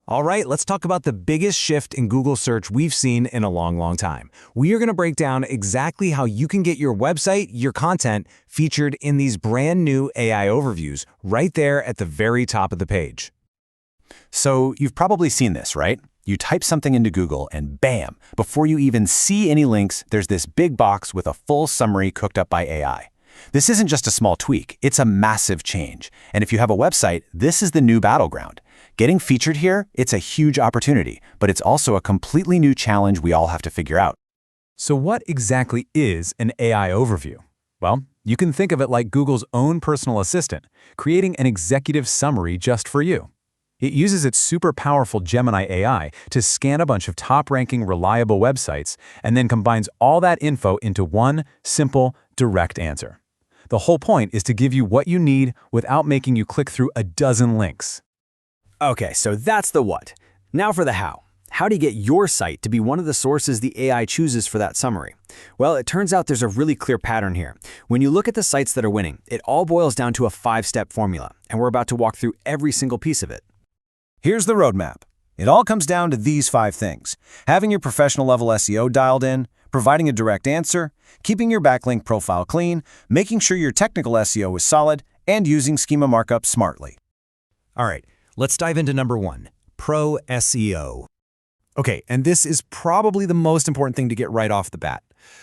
All right, let's talk about the biggest shift in Google search we've seen in a long time. We are going to break down exactly how you can get your website, your content, featured in these brand new AI overviews right there at the very top of the page. So you've probably seen this, right? You type something into Google and bam, before you even see any links, there's this big box with a full summary cooked up by AI. This isn't just a small tweak, it's a massive change. And if you have a website, this is the new battleground. Getting featured here, it's a huge opportunity, but it's also a completely new challenge we all have to figure out. So what exactly is an AI overview? Well, you can think of it like Google's own personal assistant, creating an executive summary just for you. It uses its super powerful Gemini AI to scan a bunch of top-ranking, reliable websites and then combines all that info into one simple, direct answer. The whole point is to give you what you need without making you click through a dozen links. Okay, so that's the what. Now for the how. How do you get your site to be one of the sources the AI chooses for that summary? Well, it turns out there's a really clear pattern here. When you look at the sites that are winning, it all boils down to a 5-step formula, and we're about to walk through every single piece of it. Here's the roadmap. It all comes down to these 5 things: having your professional level SEO dialed in, providing a direct answer, keeping your backlink profile clean, making sure your technical SEO is solid, and using schema markup smartly. All right, let's dive into number 1, Pro SEO. Okay, and this is probably the most important thing to get right off the bat.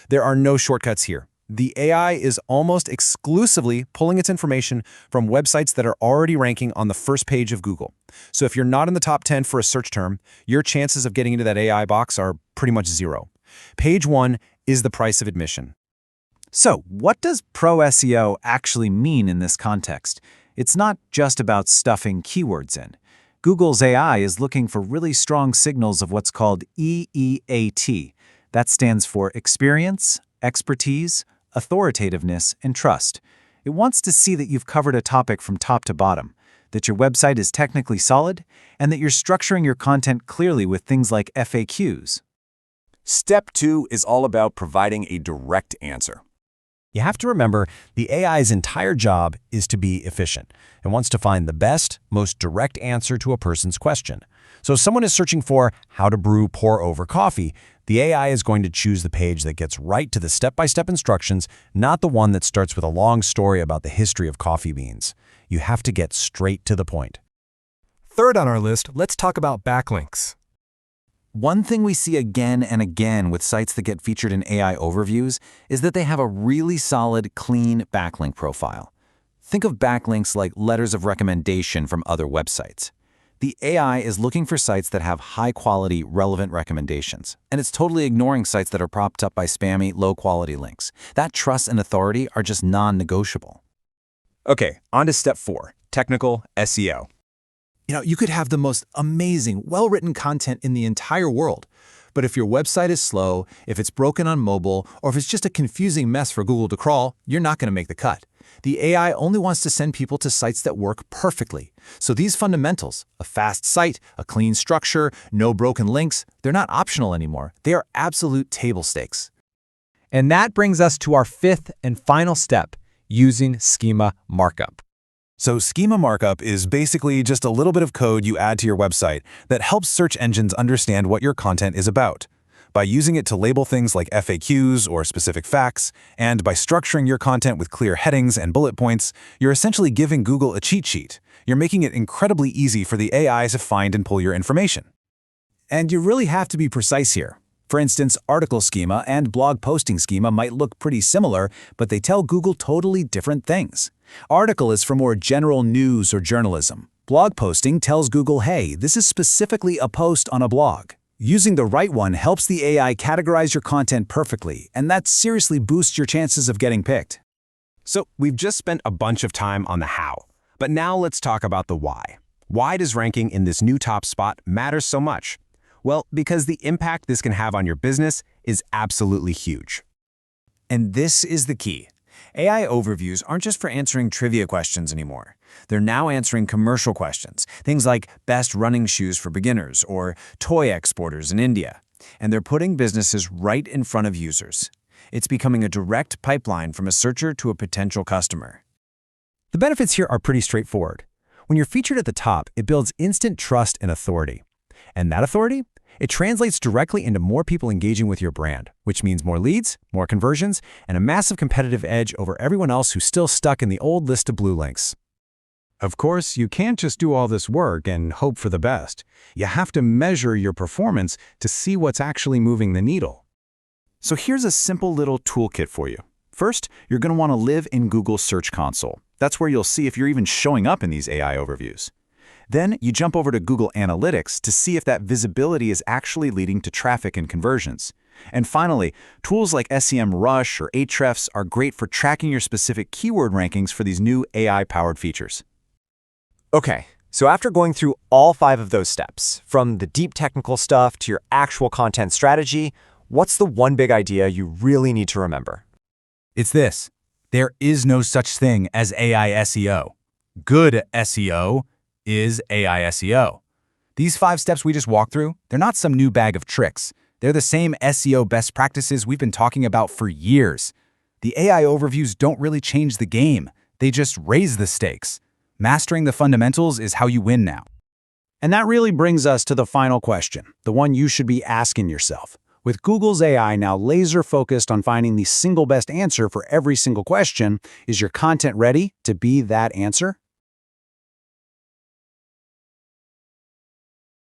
There are no shortcuts here. The AI is almost exclusively pulling its information from websites that are already ranking on the first page of Google. So if you're not in the top 10 for a search term, your chances of getting into that AI box are pretty much zero. Page 1 is the price of admission. So what does Pro SEO actually mean in this context? It's not just about stuffing keywords in. Google's AI is looking for really strong signals of what's called EEAT. That stands for experience, expertise, authoritativeness, and trust. It wants to see that you've covered a topic from top to bottom, that your website is technically solid, and that you're structuring your content clearly with things like FAQs. Step 2 is all about providing a direct answer. You have to remember, the AI's entire job is to be efficient. It wants to find the best, most direct answer to a person's question. So if someone is searching for how to brew pour-over coffee, the AI is going to choose the page that gets right to the step-by-step instructions, not the one that starts with a long story about the history of coffee beans. You have to get straight to the point. Third on our list, let's talk about backlinks. One thing we see again and again with sites that get featured in AI overviews is that they have a really solid, clean backlink profile. Think of backlinks like letters of recommendation from other websites. The AI is looking for sites that have high-quality, relevant recommendations, and it's totally ignoring sites that are propped up by spammy, low-quality links. That trust and authority are just non-negotiable. Okay, on to step 4, technical SEO. You could have the most amazing, well-written content in the entire world, but if your website is slow, if it's broken on mobile, or if it's just a confusing mess for Google to crawl, you're not going to make the cut. The AI only wants to send people to sites that work perfectly. So these fundamentals, a fast site, a clean structure, no broken links, they're not optional anymore. They are absolute table stakes. And that brings us to our 5th and final step, using schema markup. So schema markup is basically just a little bit of code you add to your website that helps search engines understand what your content is about. By using it to label things like FAQs or specific facts, and by structuring your content with clear headings and bullet points, you're essentially giving Google a cheat sheet. You're making it incredibly easy for the AI to find and pull your information. And you really have to be precise here. For instance, article schema and blog posting schema might look pretty similar, but they tell Google totally different things. Article is for more general news or journalism. Blog posting tells Google, hey, this is specifically a post on a blog. Using the right one helps the AI categorize your content perfectly, and that seriously boosts your chances of getting picked. So we've just spent a bunch of time on the how, but now let's talk about the why. Why does ranking in this new top spot matter so much? Well, because the impact this can have on your business is absolutely huge. And this is the key. AI overviews aren't just for answering trivia questions anymore. They're now answering commercial questions, things like best running shoes for beginners or toy exporters in India. And they're putting businesses right in front of users. It's becoming a direct pipeline from a searcher to a potential customer. The benefits here are pretty straightforward. When you're featured at the top, it builds instant trust and authority. And that authority? It translates directly into more people engaging with your brand, which means more leads, more conversions, and a massive competitive edge over everyone else who's still stuck in the old list of blue links. Of course, you can't just do all this work and hope for the best. You have to measure your performance to see what's actually moving the needle. So here's a simple little toolkit for you. First, you're going to want to live in Google's Search Console. That's where you'll see if you're even showing up in these AI overviews. Then you jump over to Google Analytics to see if that visibility is actually leading to traffic and conversions. And finally, tools like SEMrush or Ahrefs are great for tracking your specific keyword rankings for these new AI-powered features. Okay, so after going through all 5 of those steps, from the deep technical stuff to your actual content strategy, what's the one big idea you really need to remember? It's this. There is no such thing as AI SEO. Good SEO is AI SEO. These 5 steps we just walked through, they're not some new bag of tricks. They're the same SEO best practices we've been talking about for years. The AI overviews don't really change the game. They just raise the stakes. Mastering the fundamentals is how you win now. And that really brings us to the final question, the one you should be asking yourself. With Google's AI now laser-focused on finding the single best answer for every single question, is your content ready to be that answer?